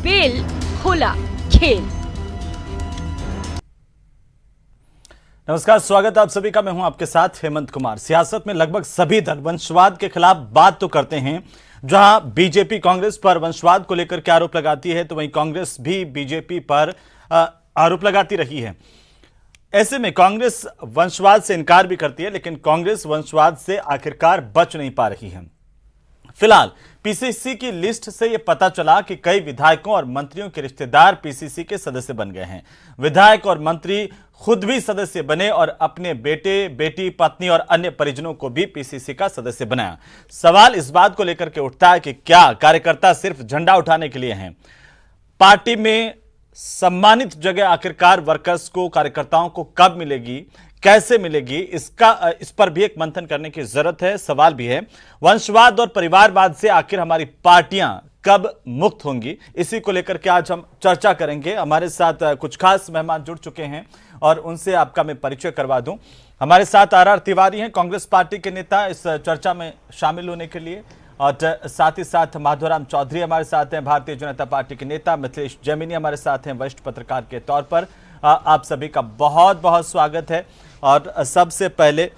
Fail खुला खेल। नमस्कार, स्वागत है आप सभी का। मैं हूं आपके साथ हेमंत कुमार। सियासत में लगभग सभी दल वंशवाद के खिलाफ बात तो करते हैं। जहां बीजेपी कांग्रेस पर वंशवाद को लेकर के आरोप लगाती है, तो वहीं कांग्रेस भी बीजेपी पर आरोप लगाती रही है। ऐसे में कांग्रेस वंशवाद से इनकार भी करती है, लेकिन कांग्रेस वंशवाद से आखिरकार बच नहीं पा रही है। फिलहाल पीसीसी की लिस्ट से यह पता चला कि कई विधायकों और मंत्रियों के रिश्तेदार पीसीसी के सदस्य बन गए हैं। विधायक और मंत्री खुद भी सदस्य बने और अपने बेटे, बेटी, पत्नी और अन्य परिजनों को भी पीसीसी का सदस्य बनाया। सवाल इस बात को लेकर के उठता है कि क्या कार्यकर्ता सिर्फ झंडा उठाने के लिए हैं? पार्टी में सम्मानित जगह आखिरकार वर्कर्स को, कार्यकर्ताओं को कब मिलेगी, कैसे मिलेगी, इस पर भी एक मंथन करने की जरूरत है। सवाल भी है, वंशवाद और परिवारवाद से आखिर हमारी पार्टियां कब मुक्त होंगी? इसी को लेकर के आज हम चर्चा करेंगे। हमारे साथ कुछ खास मेहमान जुड़ चुके हैं और उनसे आपका मैं परिचय करवा दूं। हमारे साथ आर तिवारी हैं, कांग्रेस पार्टी के नेता, इस चर्चा में शामिल होने के लिए। और साथ ही साथ माधोराम चौधरी हमारे साथ हैं, भारतीय जनता पार्टी के नेता। मिथिलेश जैमिनी हमारे साथ हैं, वरिष्ठ पत्रकार के तौर पर। आप सभी का बहुत बहुत स्वागत है। और सबसे पहले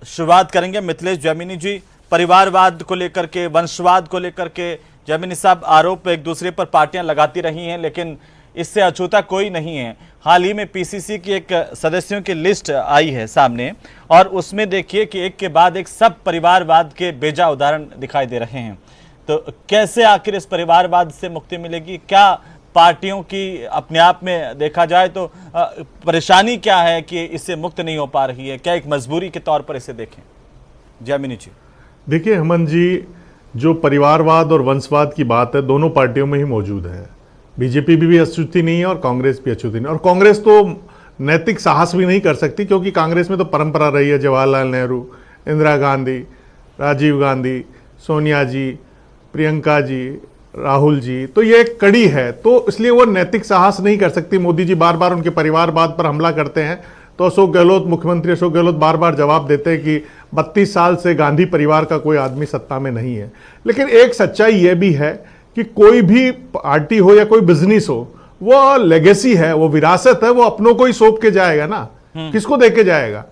शुरुआत करेंगे मिथिलेश जैमिनी जी, परिवारवाद को लेकर के, वंशवाद को लेकर के। जैमिनी साहब, आरोप एक दूसरे पर पार्टियां लगाती रही हैं, लेकिन इससे अछूता कोई नहीं है। हाल ही में पीसीसी की एक सदस्यों की लिस्ट आई है सामने, और उसमें देखिए कि एक के बाद एक सब परिवारवाद के बेजा उदाहरण दिखाई दे रहे हैं। तो कैसे आखिर इस परिवारवाद से मुक्ति मिलेगी? क्या पार्टियों की अपने आप में देखा जाए तो परेशानी क्या है कि इससे मुक्त नहीं हो पा रही है? क्या एक मजबूरी के तौर पर इसे देखें? जैमिनी जी। देखिए हेमंत जी, जो परिवारवाद और वंशवाद की बात है, दोनों पार्टियों में ही मौजूद है। बीजेपी भी अछूती नहीं है और कांग्रेस भी अछूती नहीं। और कांग्रेस तो नैतिक साहस भी नहीं कर सकती, क्योंकि कांग्रेस में तो परंपरा रही है। जवाहरलाल नेहरू, इंदिरा गांधी, राजीव गांधी, सोनिया जी, प्रियंका जी, राहुल जी, तो ये एक कड़ी है। तो इसलिए वो नैतिक साहस नहीं कर सकती। मोदी जी बार बार उनके परिवारवाद पर हमला करते हैं, तो अशोक गहलोत, मुख्यमंत्री अशोक गहलोत बार बार जवाब देते हैं कि 32 साल से गांधी परिवार का कोई आदमी सत्ता में नहीं है। लेकिन एक सच्चाई ये भी है कि कोई भी पार्टी हो या कोई बिजनेस हो, वो लेगेसी है, वो विरासत है, वो अपनों को ही सौंप के जाएगा ना। किसको दे के जाएगा?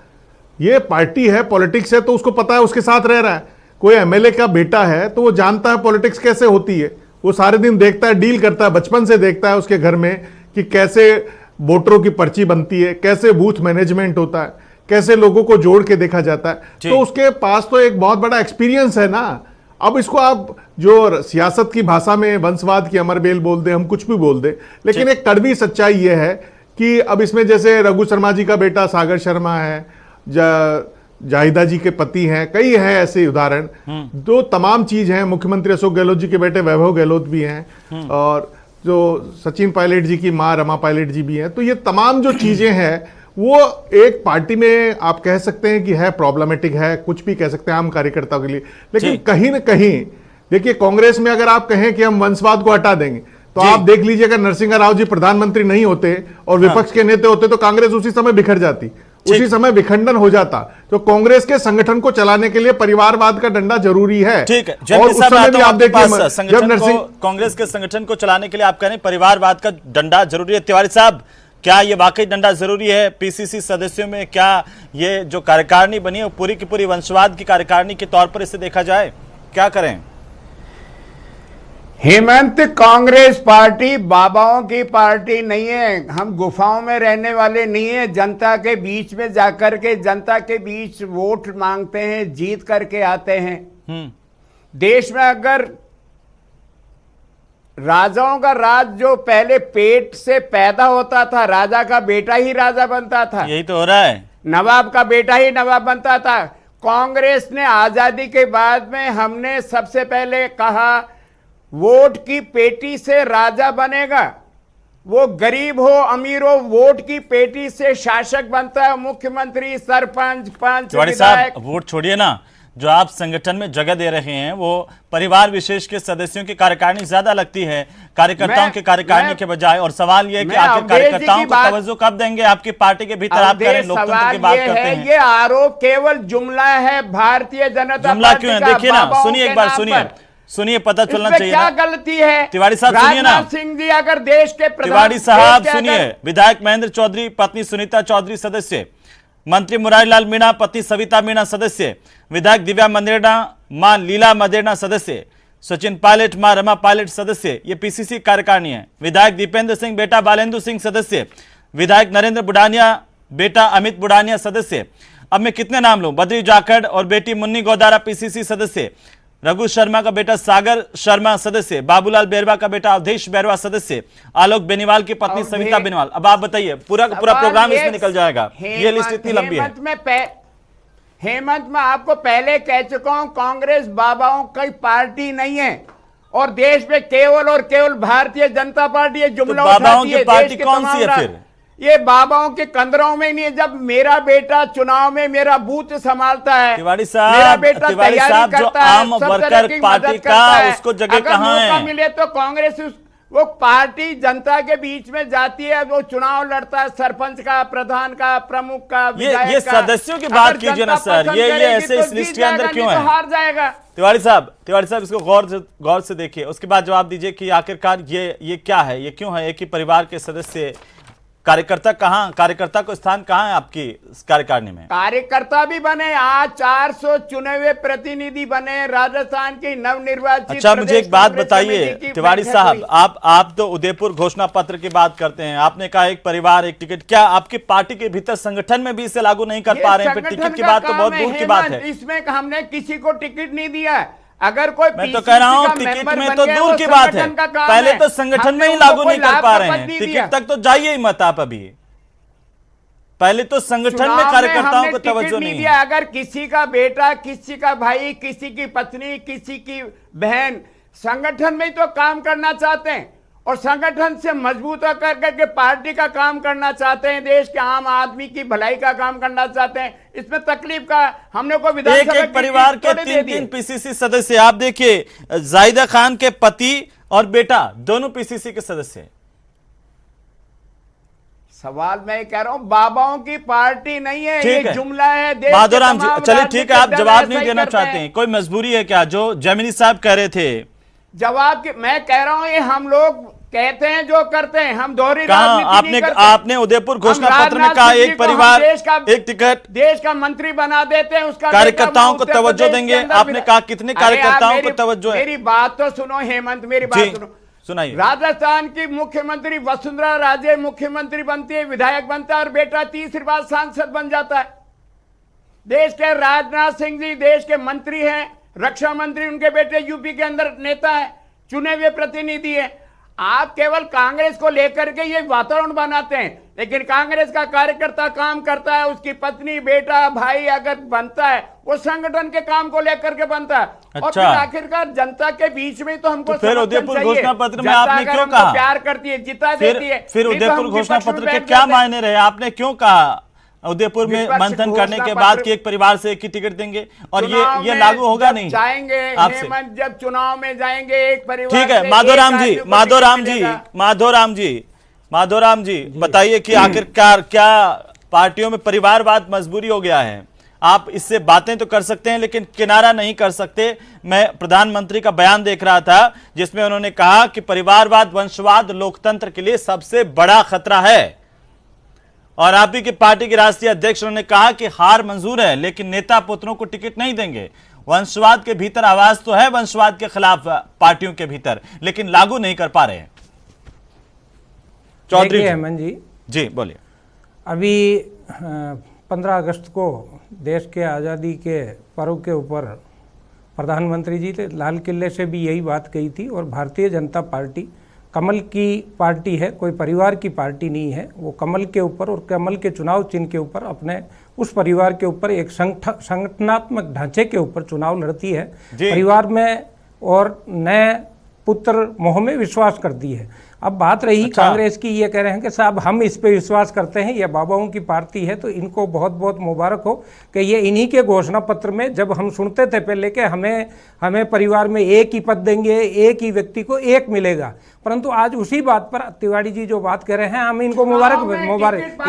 ये पार्टी है, पॉलिटिक्स है, तो उसको पता है, उसके साथ रह रहा है। कोई एमएलए का बेटा है तो वो जानता है पॉलिटिक्स कैसे होती है। वो सारे दिन देखता है, डील करता है, बचपन से देखता है उसके घर में कि कैसे वोटरों की पर्ची बनती है, कैसे बूथ मैनेजमेंट होता है, कैसे लोगों को जोड़ के देखा जाता है। तो उसके पास तो एक बहुत बड़ा एक्सपीरियंस है ना। अब इसको आप जो सियासत की भाषा में वंशवाद की अमरबेल बोल दे, हम कुछ भी बोल दे, लेकिन एक कड़वी सच्चाई यह है कि अब इसमें जैसे रघु शर्मा जी का बेटा सागर शर्मा है, जाहिदा जी के पति हैं, कई हैं ऐसे उदाहरण। दो तमाम चीज हैं। मुख्यमंत्री अशोक गहलोत जी के बेटे वैभव गहलोत भी हैं, और जो सचिन पायलट जी की मां रमा पायलट जी भी हैं। तो ये तमाम जो चीजें हैं, वो एक पार्टी में आप कह सकते हैं कि है प्रॉब्लमेटिक है, कुछ भी कह सकते हैं आम कार्यकर्ताओं के लिए। लेकिन कहीं ना कहीं देखिए, कांग्रेस में अगर आप कहें कि हम वंशवाद को हटा देंगे, तो आप देख लीजिए, अगर नरसिंह राव जी प्रधानमंत्री नहीं होते और विपक्ष के नेता होते, तो कांग्रेस उसी समय बिखर जाती, उसी समय विखंडन हो जाता। तो कांग्रेस के संगठन को चलाने के लिए परिवारवाद का डंडा जरूरी है। ठीक है, और उस समय भी आप देखिए, जब नरसिंह कांग्रेस के संगठन को चलाने के लिए आप कह रहे हैं परिवारवाद का डंडा जरूरी है। तिवारी साहब, क्या ये वाकई डंडा जरूरी है? पीसीसी सदस्यों में क्या ये जो कार्यकारिणी बनी है, पूरी की पूरी वंशवाद की कार्यकारिणी के तौर पर इसे देखा जाए? क्या करें? हेमंत, कांग्रेस पार्टी बाबाओं की पार्टी नहीं है। हम गुफाओं में रहने वाले नहीं है। जनता के बीच में जाकर के जनता के बीच वोट मांगते हैं, जीत करके आते हैं। देश में अगर राजाओं का राज जो पहले पेट से पैदा होता था, राजा का बेटा ही राजा बनता था, यही तो हो रहा है। नवाब का बेटा ही नवाब बनता था। कांग्रेस ने आजादी के बाद में हमने सबसे पहले कहा, वोट की पेटी से राजा बनेगा। वो गरीब हो अमीर हो, वोट की पेटी से शासक बनता है। मुख्यमंत्री, सरपंच, पंच, विधायक। वोट छोड़िए ना, जो आप संगठन में जगह दे रहे हैं, वो परिवार विशेष के सदस्यों की कार्यकारिणी ज्यादा लगती है कार्यकर्ताओं की कार्यकारिणी के बजाय। और सवाल यह है कि आखिर कार्यकर्ताओं को तवज्जो कब देंगे? आपकी पार्टी के भीतर आप कह रहे हैं, लोकतंत्र की बात करते हैं। ये आरोप केवल जुमला है। भारतीय जनता जुमला क्यों है? देखिए ना, सुनिए एक बार, सुनिए। सुनिए, पता चलना इसमें चाहिए क्या ना। गलती है? तिवारी साहब सुनिए ना। राजनाथ सिंह जी अगर देश के तिवारी साहब सुनिए, विधायक महेंद्र चौधरी, पत्नी सुनीता चौधरी सदस्य, मंत्री मुरारीलाल मीणा, पत्नी सविता मीणा सदस्य, विधायक दिव्या मंदेरणा, मां लीला मंदेरणा सदस्य, सचिन पायलट, मां रमा पायलट सदस्य, ये पीसीसी कार्यकारिणी है। विधायक दीपेंद्र सिंह बेटा बालेंदु सिंह सदस्य, विधायक नरेंद्र बुडानिया बेटा अमित बुडानिया सदस्य। अब मैं कितने नाम लूं? बद्री जाखड़ और बेटी मुन्नी गौदारा पीसीसी सदस्य, रघु शर्मा का बेटा सागर शर्मा सदस्य, बाबूलाल बेरवा का बेटा अवधेश बेरवा सदस्य, आलोक बेनीवाल की पत्नी सविता बेनीवाल। अब आप बताइए, पूरा का पूरा प्रोग्राम इसमें निकल जाएगा। ये लिस्ट इतनी लंबी है। हेमंत में आपको पहले कह चुका हूं, कांग्रेस बाबाओं की पार्टी नहीं है और देश में केवल और केवल भारतीय जनता पार्टी है। जुमला बाबाओं की पार्टी कौन सी है फिर? ये बाबाओं के कंदरों में नहीं है। जब मेरा बेटा चुनाव में मेरा बूथ संभालता है, तिवारी साहब, मेरा बेटा तिवारी तैयारी साहब, जो करता है, आम सब वर्कर तरह की पार्टी मदद का करता है। उसको जगह अगर कहाँ मौका है? मिले तो कांग्रेस वो पार्टी जनता के बीच में जाती है, वो चुनाव लड़ता है, सरपंच का, प्रधान का, प्रमुख का, ये सदस्यों की बात कीजिए ना सर। ये ऐसे इस लिस्ट के अंदर क्यों है? हार जाएगा। तिवारी साहब इसको गौर से देखिए, उसके बाद जवाब दीजिए कि आखिरकार ये क्या है, ये क्यों है? एक ही परिवार के सदस्य, कार्यकर्ता को स्थान कहाँ है आपकी कार्यकारिणी में? कार्यकर्ता भी बने, आज 400 चुने हुए प्रतिनिधि बने राजस्थान की नवनिर्वाचित। अच्छा, मुझे एक बात बताइए तिवारी साहब, आप तो उदयपुर घोषणा पत्र की बात करते हैं। आपने कहा एक परिवार एक टिकट, क्या आपकी पार्टी के भीतर संगठन में भी इसे लागू नहीं कर पा रहे हैं? फिर टिकट की बात तो बहुत दूर की बात है। इसमें हमने किसी को टिकट नहीं दिया। अगर कोई मैं तो कह रहा हूं टिकट में तो दूर की बात है, पहले तो संगठन में ही लागू नहीं कर पा रहे हैं। टिकट तक तो जाइए ही मत आप। अभी पहले तो संगठन में कार्यकर्ताओं को तवज्जो नहीं है। अगर किसी का बेटा, किसी का भाई, किसी की पत्नी, किसी की बहन संगठन में ही तो काम करना चाहते हैं और संगठन से मजबूत होकर करके पार्टी का काम करना चाहते हैं, देश के आम आदमी की भलाई का काम करना चाहते हैं, इसमें तकलीफ का हमने को विधानसभा एक परिवार के 3 पीसीसी सदस्य। आप देखिए, जाहिदा खान के पति और बेटा दोनों पीसीसी के सदस्य हैं। सवाल मैं कह रहा हूं, बाबाओं की पार्टी नहीं है, ये जुमला है। माधोराम जी, चलिए ठीक है, आप जवाब नहीं देना चाहते हैं, कोई मजबूरी है क्या? जो जैमिनी साहब कह रहे थे जवाब की मैं कह रहा हूं, ये हम लोग कहते हैं जो करते हैं, हम दोहरी राजनीति नहीं करते। आपने उदयपुर घोषणा पत्र में कहा एक परिवार एक टिकट, देश का मंत्री बना देते हैं, उसका कार्यकर्ताओं को तवज्जो देंगे। आपने कहा कितने कार्यकर्ताओं को तवज्जो है? मेरी बात तो सुनो हेमंत, मेरी बात सुनो, सुनाइए। राजस्थान की मुख्यमंत्री वसुंधरा राजे मुख्यमंत्री बनती है, विधायक बनता है और बेटा तीसरी बार सांसद बन जाता है। देश के राजनाथ सिंह जी देश के मंत्री हैं, रक्षा मंत्री उनके बेटे यूपी के अंदर नेता है, चुने हुए प्रतिनिधि है। आप केवल कांग्रेस को लेकर के ये वातावरण बनाते हैं, लेकिन कांग्रेस का कार्यकर्ता काम करता है, उसकी पत्नी, बेटा, भाई अगर बनता है वो संगठन के काम को लेकर के बनता है। अच्छा। और फिर आखिरकार जनता के बीच में तो हमको फिर उदयपुर घोषणा पत्र में आपने क्यों कहा प्यार करती है, जिता देती है? फिर उदयपुर घोषणा पत्र के क्या मायने रहे? आपने क्यों कहा उदयपुर में मंथन करने के बाद कि एक परिवार से एक ही टिकट देंगे और ये लागू होगा नहीं? जाएंगे हेमंत, जब चुनाव में जाएंगे एक परिवार। ठीक है, माधोराम जी बताइए कि आखिरकार क्या पार्टियों में परिवारवाद मजबूरी हो गया है? आप इससे बातें तो कर सकते हैं लेकिन किनारा नहीं कर सकते। मैं प्रधानमंत्री का बयान देख रहा था जिसमें उन्होंने कहा कि परिवारवाद, वंशवाद लोकतंत्र के लिए सबसे बड़ा खतरा है। और आप ही की पार्टी के राष्ट्रीय अध्यक्ष उन्होंने कहा कि हार मंजूर है लेकिन नेता पुत्रों को टिकट नहीं देंगे। वंशवाद के भीतर आवाज तो है, वंशवाद के खिलाफ पार्टियों के भीतर, लेकिन लागू नहीं कर पा रहे हैं। चौधरी हेमंत जी बोलिए। अभी 15 अगस्त को देश के आज़ादी के पर्व के ऊपर प्रधानमंत्री जी ने लाल किले से भी यही बात कही थी और भारतीय जनता पार्टी कमल की पार्टी है, कोई परिवार की पार्टी नहीं है। वो कमल के ऊपर और कमल के चुनाव चिन्ह के ऊपर अपने उस परिवार के ऊपर एक संगठनात्मक ढांचे के ऊपर चुनाव लड़ती है, परिवार में और नए पुत्र मोह में विश्वास करती है। अब बात रही अच्छा। कांग्रेस की, ये कह रहे हैं कि साहब हम इस पे विश्वास करते हैं, ये बाबाओं की पार्टी है, तो इनको बहुत बहुत मुबारक हो कि ये इन्हीं के घोषणा पत्र में, जब हम सुनते थे पहले कि हमें परिवार में एक ही पद देंगे, एक ही व्यक्ति को एक मिलेगा, परंतु आज उसी बात पर तिवारी जी जो बात कर रहे हैं, हम इनको मुबारक।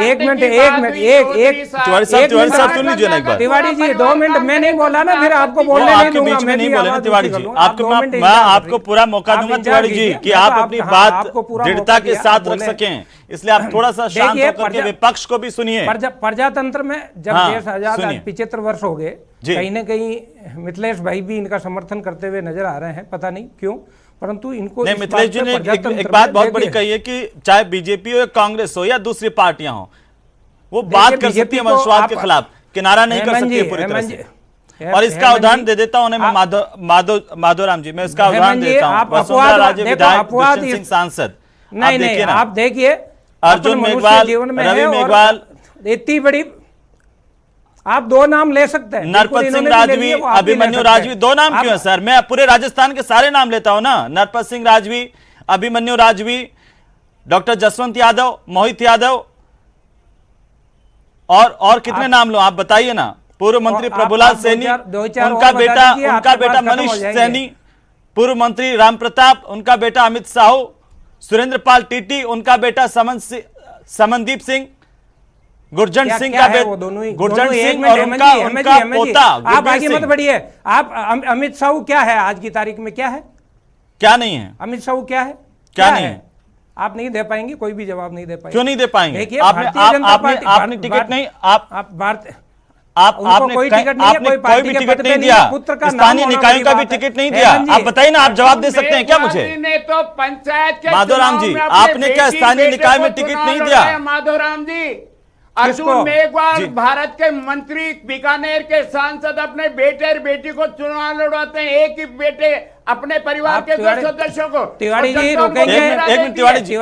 एक मिनट तिवारी साहब सुन लीजिए ना एक बार। तिवारी जी 2 मिनट, मैं नहीं बोला ना, फिर आपको बोलने नहीं दूंगा। बीच में नहीं बोले ना तिवारी जी, मैं मैं आपको पूरा मौका दूंगा तिवारी जी कि आप अपनी बात दृढ़ता के साथ रख सकें, इसलिए आप थोड़ा सा शांत होकर के विपक्ष को भी सुनिए। प्रजातंत्र में जब देश आजाद 75 वर्ष हो गए, जी। कहीं ना कहीं मिथिलेश भाई भी इनका समर्थन करते हुए नजर आ रहे हैं, पता नहीं क्यों, परंतु इनको नहीं, मिथिलेश जी ने एक बात बहुत बड़ी कही है कि चाहे बीजेपी हो या कांग्रेस हो या दूसरी पार्टियां हो, वो बात कर सकती है वंशवाद के खिलाफ, किनारा नहीं कर सकती है पूरी तरह से। और इसका उदाहरण दे देता हूं मैं माधोराम जी, मैं इसका उदाहरण देता हूं। वसुंधरा राजे विधायक, दुष्यंत सिंह सांसद, नहीं, आप देखिए अर्जुन मेघवाल, रवि मेघवाल, इतनी बड़ी, आप 2 नाम ले सकते हैं, नरपत सिंह राजवी, अभिमन्यु राजवी। 2 नाम क्यों है सर? मैं पूरे राजस्थान के सारे नाम लेता हूं ना, नरपत सिंह राजवी, अभिमन्यु राजवी, डॉक्टर जसवंत यादव, मोहित यादव, और कितने नाम लो आप बताइए ना। पूर्व मंत्री प्रभुलाल सैनी, उनका बेटा मनीष सैनी, पूर्व मंत्री राम प्रताप, उनका बेटा अमित साहू, सुरेंद्र पाल टीटी, उनका बेटा समनदीप सिंह, गुरजंट सिंह का गुरजंट सिंह और उनका पोता। आप आगे मत बढ़िए। आप अमित साहू क्या है आज की तारीख में, क्या है, क्या नहीं है? अमित साहू क्या है, क्या नहीं है? आप नहीं दे पाएंगे, कोई भी जवाब नहीं दे पाएंगे। क्यों नहीं दे पाएंगे? देखिए, आपने टिकट नहीं, आपने कोई भी टिकट नहीं दिया, स्थानीय निकायों का भी टिकट नहीं दिया। आप बताइए ना, आप जवाब दे सकते हैं क्या मुझे? ने तो पंचायत के माधोराम जी, आपने क्या स्थानीय निकाय में टिकट नहीं दिया? माधोराम जी, अर्जुन मेघवाल भारत के मंत्री, बीकानेर के सांसद अपने बेटे और बेटी को चुनाव लड़वाते हैं, एक ही बेटे अपने परिवार के 2 सदस्यों को। तिवारी जी रुकेंगे, एक मिनट तिवारी जी,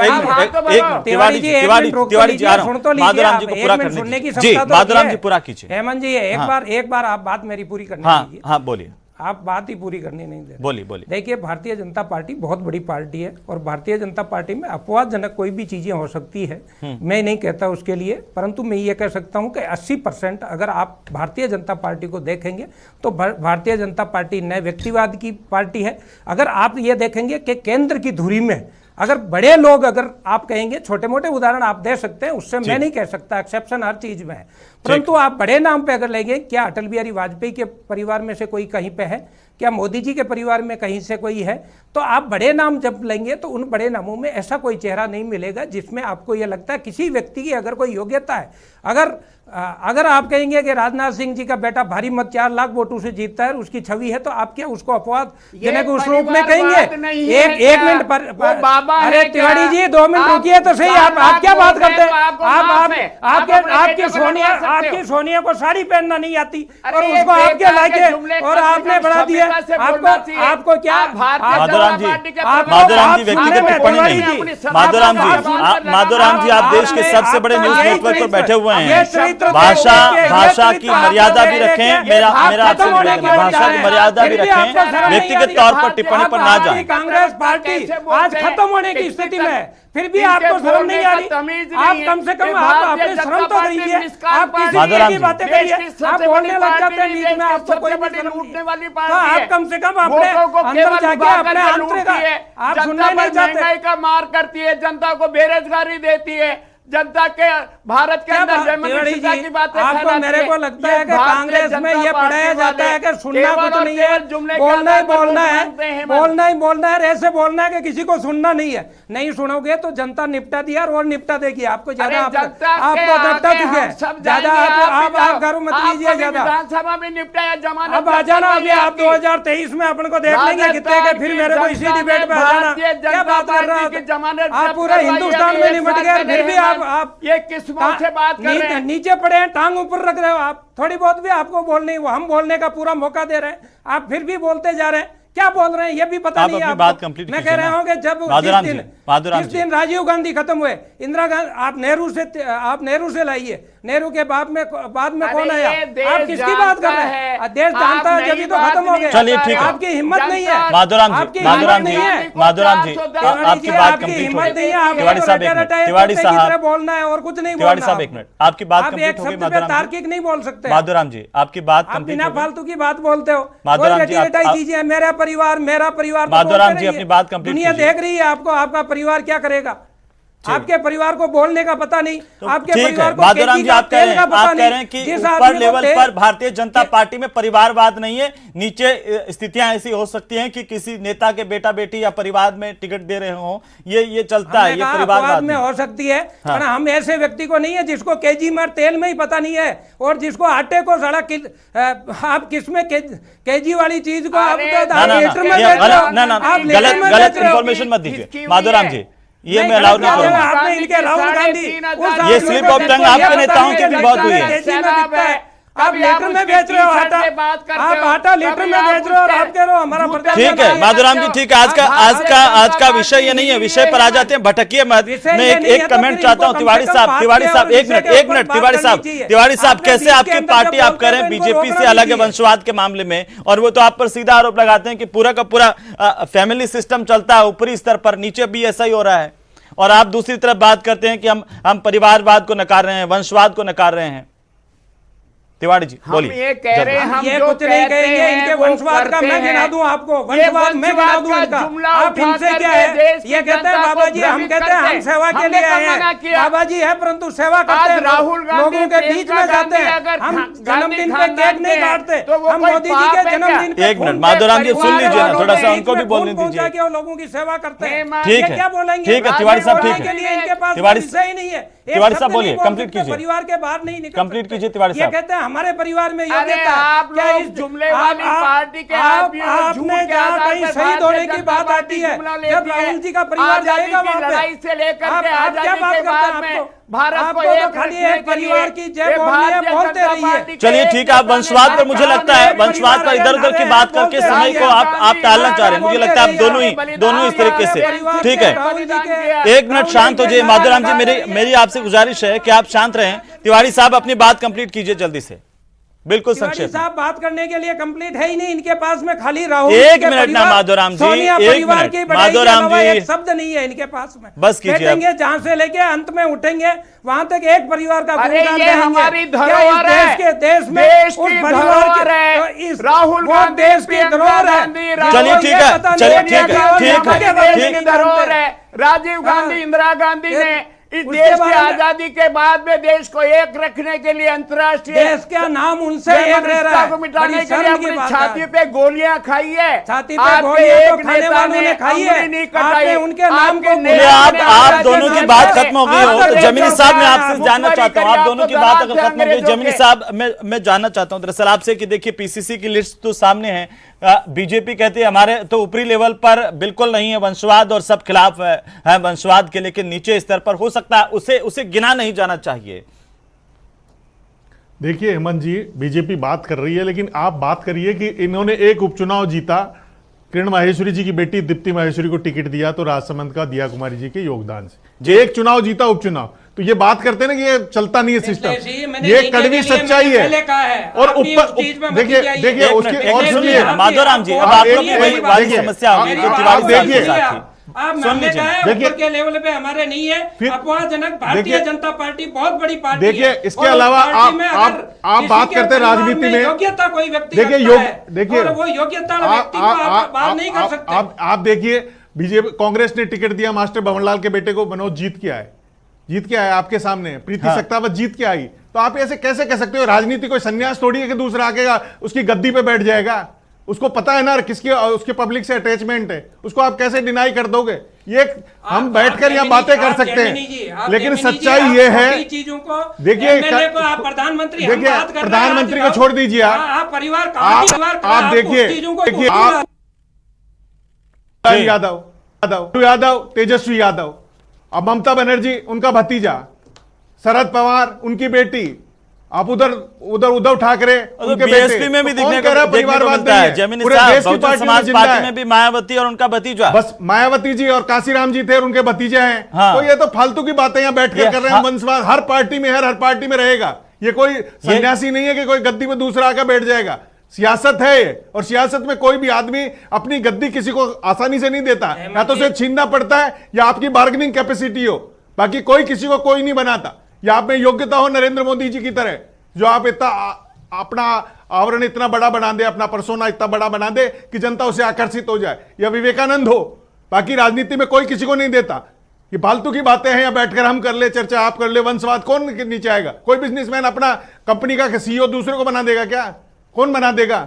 तिवारी जी आ रहा हूं, माधोराम जी को पूरा करने दीजिए जी, माधोराम जी पूरा कीजिए। हेमंत जी एक बार आप बात मेरी पूरी करने दीजिए। हाँ बोलिए। आप बात ही पूरी करनी नहीं दे। बोलिए। देखिए, भारतीय जनता पार्टी बहुत बड़ी पार्टी है और भारतीय जनता पार्टी में अपवादजनक कोई भी चीजें हो सकती है, मैं नहीं कहता उसके लिए, परंतु मैं ये कह सकता हूं कि 80% अगर आप भारतीय जनता पार्टी को देखेंगे तो भारतीय जनता पार्टी नए व्यक्तिवाद की पार्टी है। अगर आप ये देखेंगे कि केंद्र की धुरी में अगर बड़े लोग, अगर आप कहेंगे, छोटे मोटे उदाहरण आप दे सकते हैं, उससे मैं नहीं कह सकता, एक्सेप्शन हर चीज में है, परंतु आप बड़े नाम पे अगर लेंगे, क्या अटल बिहारी वाजपेयी के परिवार में से कोई कहीं पे है, क्या मोदी जी के परिवार में कहीं से कोई है, तो आप बड़े नाम जब लेंगे तो उन बड़े नामों में ऐसा कोई चेहरा नहीं मिलेगा जिसमें आपको यह लगता है किसी व्यक्ति की अगर कोई योग्यता है। अगर आप कहेंगे कि राजनाथ सिंह जी का बेटा भारी मत 4 लाख वोटों से जीतता है, उसकी छवि है, तो आप क्या उसको अपवाद जनक उस रूप में कहेंगे? एक मिनट पर, अरे तिवारी जी 2 मिनट रुकिए तो सही। आप क्या बात करते हैं? आपकी सोनिया को साड़ी पहनना नहीं आती और उसको आपके लाके और आपने बढ़ा दिया। आपको क्या माधोराम जी व्यक्तिगत टिप्पणी नहीं। माधोराम जी आप देश के सबसे बड़े न्यूज नेटवर्क पर बैठे हुए हैं, भाषा की मर्यादा भी रखें। मेरा आपसे भाषा की मर्यादा भी रखें, व्यक्तिगत तौर पर टिप्पणी पर ना जाएं। कांग्रेस पार्टी आज खत्म होने की स्थिति में, फिर भी आपको शर्म नहीं आ रही? आप कम से कम आप अपने शर्म तो करिए। आप किसी की बातें करिए, आप बोलने लग जाते हैं बीच में, आपको कोई भी लूटने वाली बात नहीं है। आप कम से कम अपने अंदर जाके अपने अंतर का आप सुनना नहीं चाहते। महंगाई का मार करती है, जनता को बेरोजगारी देती है, जनता के भारत के अंदर की बातें आपको, मेरे को लगता है कि कांग्रेस में ये पढ़ाया जाता है कि सुनना कुछ नहीं है, बोलना ही बोलना है, ऐसे बोलना है कि किसी को सुनना नहीं है। नहीं सुनोगे तो जनता निपटा दिया और निपटा देगी आपको। ज्यादा आपको निपटा चुके हैं, ज्यादा आप घरों मत लीजिए, ज्यादा विधानसभा में निपटाया जमानत। अब आ जाना, अभी आप 2023 में अपन को देख लेंगे कितने के, फिर मेरे को इसी डिबेट में आ जाना। क्या बात कर रहा है? आप पूरे हिंदुस्तान में निपट गए, फिर भी आप ये किस मुंह से बात कर रहे हैं? नीचे पड़े हैं, टांग ऊपर रख रहे हो आप। थोड़ी बहुत भी आपको बोलने, वो हम बोलने का पूरा मौका दे रहे हैं, आप फिर भी बोलते जा रहे हैं। क्या बोल रहे हैं ये भी पता नहीं है बात कंप्लीट। मैं कह रहा हूं कि जब जिस दिन राजीव गांधी खत्म हुए, इंदिरा गांधी, आप नेहरू से लाइए, नेहरू के बाद में कौन अरे आया? ये देश आप किसकी बात कर रहे हैं? जानता है। देश जानता आप है जब नई तो बात खत्म हो नहीं गया। चलिए, ठीक है। आपकी हिम्मत नहीं है। माधुराम जी, आपकी माधुराम हिम्मत जी, नहीं है। माधुराम जी, आपकी बात आपकी कंप्लीट हिम्मत होगी। नहीं है। आपको तिवारी साहब एक रटे मिनट, रटाए तिवारी कुत्ते की तरह साहब, बोलना है और कुछ नहीं तिवारी बोलना। साहब एक मिनट, आपकी बात आप कंप्लीट एक होगी। शब्द पे माधुराम जी, तार्किक नहीं बोल सकते। माधुराम जी, आपकी बात आप कंप्लीट बिना होगी। फालतू की बात बोलते हो। माधुराम कोई जी, रटी रटाई आप- चीजें, मेरा परिवार तो माधुराम बोलते जी, रहिए। अपनी बात कंप्लीट दुनिया कीजिए। देख रही है आपको, आपका परिवार क्या करेगा। आपके परिवार को बोलने का पता नहीं, आपके ठीक परिवार है को माधुराम केजी जी, का आप कह तेल रहे का हैं, पता आप कह नहीं। रहे हैं कि जिस ऊपर आदमी को लेवल तेल- पर भारतीय जनता पार्टी में परिवारवाद नहीं है, नीचे स्थितियां ऐसी हो सकती हैं कि किसी नेता के बेटा बेटी या परिवार में टिकट दे रहे हो, ये चलता है, हमने ये कहा परिवारवाद अपवाद में नहीं। हो सकती है, हाँ। पर हम ऐसे व्यक्ति को नहीं है जिसको केजी में तेल में ही पता नहीं है, और जिसको आटे को आप किसमें केजी वाली चीज को आप अरे ना ना लीटर में ना, बेच ये रहे हो। गलत ना ना आप लीटर गलत में गलत बेच रहे हो। इंफॉर्मेशन मत दीजिए हिचकी हुई माधुराम है। जी, ये नहीं, मैं अलाउ गलत नहीं बात है। करूंगा। आपने इनके राहुल गांधी उस ये स्लिप ऑफ टंग आपके नेताओं की भी बहुत हुई है। केजी में बिकता है, आप लीटर में बेच रहे हो आटा, आप आटा लीटर में बेच रहे हो और आप कह रहे हो हमारा ठीक है माधुराम जी, ठीक है, आज का विषय ये नहीं है, विषय पर आ जाते हैं, भटकिए मत। विषय मैं ये नहीं है एक तो कमेंट फिर चाहता हूं इनको तिवारी कम से साहब, कम तिवारी बात साहब के और एक मिनट, विषय के एक मिनट, ऊपर तिवारी बात साहब, करनी चाहिए। तिवारी साहब, आपने कैसे बीच के आपकी अंदर पार्टी जब आप कह रहे हैं बोलते हैं, इनको बीजेपी से रोकना अलग है चाहिए। वंशवाद के मामले में, और वो तो आप पर सीधा आरोप लगाते हैं कि पूरा का पूरा फैमिली सिस्टम चलता है ऊपरी स्तर पर, नीचे भी ऐसा ही हो रहा है, और आप दूसरी तरफ बात करते हैं कि हम परिवारवाद को नकार रहे हैं, वंशवाद को नकार रहे हैं। तिवारी जी हम बोलिए। ये कह रहे हैं, हम ये जो कुछ नहीं कहते कहेंगे, हैं इनके वो वंशवाद का करते मैं गिना हैं। दूं आपको, ये वंशवाद मैं गिना दूं का इनका। जुमला आप उठा इनसे क्या करके है, देश की ये कहते हैं जनता को बाबा जी, हम भ्रमित कहते हैं हम करते हैं। सेवा के हमने लिए आए कब मना हैं, किया? बाबा जी है परंतु सेवा करते आज हैं, राहुल गांधी लोगों के बीच प्रियंका में जाते गांधी हैं, अगर हम गांधी जन्मदिन पे खानदान केक नहीं के हैं, काटते, तो वो हम कोई मोदी जी पाप के है क्या? जन्मदिन पे एक मिनट, घूमते माधुराम जी, सुन लीजिए ना, थोड़ा सा बीच उनको भी में बोलने खून पहुंचा दीजिए। के और लोगों की सेवा करते हैं। ठीक ये है, क्या बोलेंगे? ठीक है, तिवारी साहब, ठीक बोलने है। के लिए इनके पास तिवारी- विषय ही नहीं है। एक तिवारी शब्द साहब नहीं बोलिए, बोल कंप्लीट सकते, कीजिए। परिवार के बाहर नहीं निकल कंप्लीट सकते। कीजिए तिवारी ये साहब। कहते हैं हमारे परिवार में अरे योग्यता है। आप क्या लोग इस जुमले वाली पार्टी के आदमी हो, आपने झूठ के जहाँ आधार कहीं पर शहीद भारतीय होने की जनता बात पार्टी आती है, जुमला जब लेती है। राहुल जी का परिवार आजादी जाएगा की वहाँ पे, लड़ाई से लेकर आप के क्या आजादी बात के करते हैं? बाद में आपको भारत को आपको तो एक खाली रखने एक के परिवार लिए की जय ये बोलनी है, भारतीय बोलते जनता रहिए। पार्टी के चलिए एक ठीक है, आप नेता ने वंशवाद पर बात मुझे कहा, लगता है एक वंशवाद पर परिवार इधर उधर की बात करके समय को आप टालना चाह रहे हैं, मुझे लगता है आप दोनों इस तरीके से, ठीक है। एक मिनट शांत हो जाइए माधुराम जी, मेरी आपसे गुजारिश है कि आप शांत रहें। तिवारी साहब अपनी बात कंप्लीट कीजिए जल्दी से, बिल्कुल तिवारी संक्षेप में। साहब बात करने के लिए कंप्लीट है ही नहीं इनके पास में, खाली राहुल एक के मिनट ना परिवार, माधुराम जी, सोनिया एक परिवार मिनट, की बढ़ाई के माधुराम अलावा जी। एक शब्द नहीं है इनके पास में। बस कीजिए अब। बैठेंगे जहां से लेके अंत में उठेंगे वहां तक एक परिवार का अरे गुणगान ये करेंगे। हमारी क्या इस धरोहर है, देश के देश में देश उस की परिवार धरोहर है, के इस राहुल वो गांधी, देश की प्रियंका धरोहर है। गांधी, चलिए राहुल ठीक ये है, पता चलिए नहीं ठीक है, क्या ठीक है, यहाँ के ठीक बारे है। में की धरोहर है। राजीव हाँ। गांधी, इंदिरा गांधी ये- ने इस उसके देश की बारे में- आजादी के बाद में देश को एक रखने के लिए अंतर्राष्ट्रीय देश का नाम उनसे एक रह रहा है। को मिटाने बड़ी के लिए शर्म की अपनी बात छाती है। पे गोलियां खाई है। छाती पे आपके गोलियां तो एक खाने नेता वालों ने खाई है। अंगुली नहीं कटाई। आपने उनके नाम आपके को नेता बोले आप ने आप आजादी दोनों की के बात बाद खत्म हो गई में हो तो अंग्रेजों जमीनी के साहब मैं साथ आपसे जानना भुखमरी चाहता हूं, करी, आप दोनों आपको की बात अगर दराज खत्म हो गई अंग्रेजों जमीनी के। साहब मैं जानना चाहता हूं दरअसल आपसे कि देखिए पीसीसी की लिस्ट तो सामने है, बीजेपी कहती है हमारे तो ऊपरी लेवल पर बिल्कुल नहीं है वंशवाद और सब खिलाफ है वंशवाद के, लेकिन नीचे स्तर पर हो सकता है उसे गिना नहीं जाना चाहिए। देखिए हेमंत जी, बीजेपी बात कर रही है, लेकिन आप बात करिए कि इन्होंने एक उपचुनाव जीता, किरण माहेश्वरी जी की बेटी दीप्ति माहेश्वरी को टिकट दिया तो राजसमंद का दिया कुमारी जी के योगदान से जे एक चुनाव जीता उपचुनाव, तो ये बात करते हैं ना कि ये चलता नहीं है सिस्टम, ये कड़वी सच्चाई है। और ऊपर देखिए देखिए उसके और सुनिए माधुराम जी, अब आप आप लोग एक- वही वाली देखिए, समस्या होगी जो आप तिवारी साहब देखिए, के साथ थी। आप सुन मानने लीजिए, का है देखिए, ऊपर के लेवल पे हमारे नहीं है, फिर- अपवादजनक भारतीय देखिए, जनता पार्टी बहुत बड़ी पार्टी देखिए, है। इसके और उस अलावा पार्टी में आप अगर बात किसी के करते हैं परिवार राजनीति में, योग्यता कोई व्यक्ति देखिए रखता है, देखिए और वो योग्यता वाले व्यक्ति को आप बात नहीं कर सकते। आप देखिए बीजेपी कांग्रेस ने टिकट दिया मास्टर भवनलाल के बेटे को, मनोज जीत के आए आपके सामने, प्रीति हाँ। सक्तावत जीत के आई, तो आप ऐसे कैसे कह सकते हो? राजनीति कोई संन्यास थोड़ी है कि दूसरा आकेगा उसकी गद्दी पे बैठ जाएगा, उसको पता है ना किसकी उसके पब्लिक से अटैचमेंट है, उसको आप कैसे डिनाई कर दोगे? ये हम बैठकर यहाँ बातें कर सकते हैं, लेकिन सच्चाई ये है, देखिए प्रधानमंत्री देखिए प्रधानमंत्री को छोड़ दीजिए, आप परिवार देखिए आप यादव तेजस्वी यादव, अब ममता बनर्जी उनका भतीजा, शरद पवार उनकी बेटी, आप उधर उद्धव ठाकरे उनके बीएसपी बेटे, में भी तो कौन दिखने कह रहा को परिवारवाद मिलता नहीं है। है? जमीनी पूरे साहब, देश की बहुजन पार्टी में समाज जिंदा पार्टी है। में भी मायावती और उनका भतीजा। बस मायावती जी और काशीराम जी थे और उनके भतीजे हैं। हाँ। तो ये तो फालतू की बातें यहाँ बैठ ये कर रहे हैं। वंशवाद हर पार्टी में है, हर पार्टी में रहेगा। ये कोई सन्यासी नहीं है कि कोई गद्दी में दूसरा आकर बैठ जाएगा। सियासत है ये, और सियासत में कोई भी आदमी अपनी गद्दी किसी को आसानी से नहीं देता, या तो उसे छीनना पड़ता है या आपकी बार्गेनिंग कैपेसिटी हो। बाकी कोई किसी को कोई नहीं बनाता, या आप में योग्यता हो नरेंद्र मोदी जी की तरह, जो आप इतना अपना आवरण इतना बड़ा बना दे, अपना परसोना इतना बड़ा बना दे कि जनता उसे आकर्षित हो जाए, या विवेकानंद हो। बाकी राजनीति में कोई किसी को नहीं देता। ये फालतू की बातें हैं, या बैठकर हम कर ले चर्चा, आप कर ले। वंशवाद कौन नीचे आएगा? कोई बिजनेसमैन अपना कंपनी का सीईओ दूसरे को बना देगा क्या? कौन बना देगा?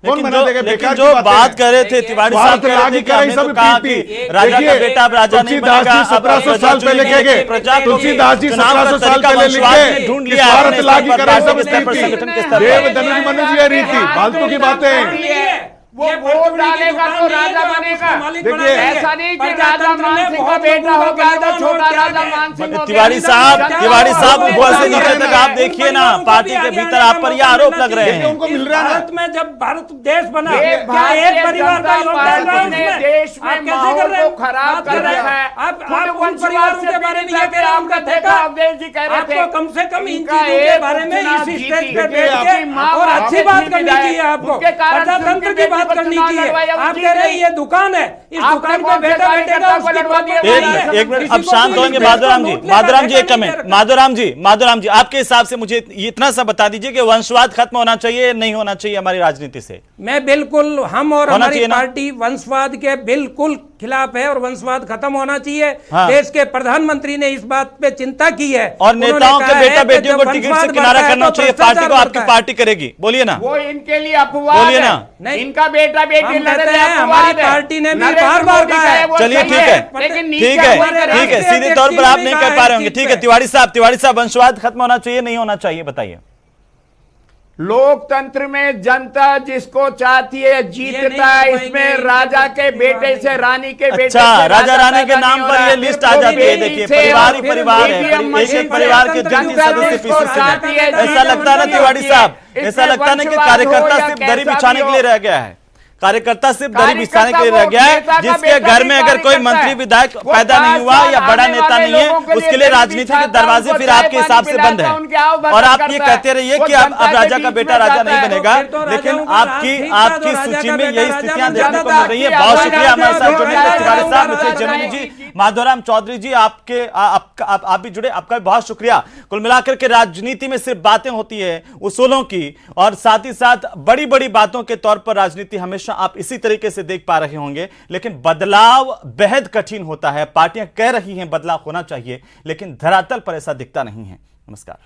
कौन बना देगा? लेकिन जो बात कर रहे थे तिवारी साहब, कह रहे थे कि हमने तो कहा कि राजा का बेटा अब राजा नहीं बनेगा। 1700 साल पहले कह गए, तुलसीदास जी 1700 साल पहले लिखे, ढूंढ लिया भारत लागी करे सब स्तर पर, रीति, संगठन के स्तर देव पर। धनुष मनुज ये रीति, फालतू की बातें। वो वोट डालेगा तो राजा बनेगा। देखिए, ऐसा नहीं कि राजा मान सिंह का बेटा होगा तो छोटा राजा मान सिंह हो गया। तिवारी साहब ऊपर से नीचे तक आप देखिए ना, पार्टी के भीतर आप पर ये आरोप लग रहे हैं। उनको मिल रहा है भारत में जब भारत देश बना, ये क्या भारतीय एक परिवार का जनता योगदान रहा पार्टी ने उसमें? देश में आप कैसे माहौल कर रहे हैं? को खराब कर रखा है। आप खुद उन परिवारों के बारे में ये कह रहे हैं, उनका ठेका अवधेश जी कह रहे थे, आपको कम से कम इन इनका चीजों के एक बारे में चुनाव इस जीती। स्टेज पे देखिए, बैठ के आपकी माँ और अच्छी बात आपकी करनी चाहिए आपको, उनके कारण प्रजातंत्र की बात करनी चाहिए। आप कह रहे हैं ये दुकान है, इस दुकान पे बेटा बैठेगा, उसकी एक मिनट, अब शांत होंगे माधोराम जी एक कमेंट। माधोराम जी आपके हिसाब से मुझे इतना सा बता दीजिए कि वंशवाद खत्म होना चाहिए, नहीं होना चाहिए हमारी राजनीति से? मैं बिल्कुल, हम और होना हमारी चाहिए ना? पार्टी वंशवाद के बिल्कुल खिलाफ है और वंशवाद खत्म होना चाहिए। हाँ। देश के प्रधानमंत्री ने इस बात पे चिंता की है और उन्होंने नेताओं कहा के है बेटा कि बेटियों जब को टिकट से वंशवाद किनारा बढ़ता है करना तो चाहिए, पार्टी को भ्रष्टाचार आपकी बढ़ता है। पार्टी करेगी। बोलिए ना, वो इनके लिए अफवाह बोलिए ना। नहीं, इनका बेटा बेटी हम लड़ कहते रहे हैं, हमारी पार्टी ने भी बार-बार कहा है। चलिए ठीक है, सीधे तौर पर आप नहीं कह पा रहे होंगे। ठीक है तिवारी साहब वंशवाद खत्म होना चाहिए, नहीं होना चाहिए, बताइए। लोकतंत्र में जनता जिसको चाहती है जीतता है। इसमें राजा के बेटे से रानी के बेटे से राजा रानी के पैदा नाम नहीं पर हो ये रहा लिस्ट आ जाती है। देखिए परिवार ही परिवार है, एक परिवार के जितने सदस्य पीछे हैं। ऐसा लगता है ना तिवारी साहब, ऐसा लगता है ना कि कार्यकर्ता सिर्फ दरी बिछाने के लिए रह गया है। कार्यकर्ता सिर्फ दरी बिछाने के लिए रह गया है, जिसके घर में अगर कोई मंत्री विधायक पैदा नहीं हुआ या बड़ा नेता नहीं है, उसके लिए राजनीति के दरवाजे फिर आपके हिसाब से बंद है। और आप ये कहते रहिए कि अब राजा का बेटा राजा नहीं बनेगा, लेकिन आपकी सूची में यही स्थितियां देखने को मिल रही है। बहुत शुक्रिया हमारे साथ जुड़ने के तिवारी साहब, मुकेश जमीनी जी, माधोराम चौधरी जी, आप भी जुड़े, आपका बहुत शुक्रिया। कुल मिलाकर के राजनीति में सिर्फ बातें होती है उसूलों की, और साथ ही साथ बड़ी बड़ी बातों के तौर पर राजनीति हमेशा आप इसी तरीके से देख पा रहे होंगे, लेकिन बदलाव बेहद कठिन होता है। पार्टियां कह रही हैं बदलाव होना चाहिए, लेकिन धरातल पर ऐसा दिखता नहीं है। नमस्कार।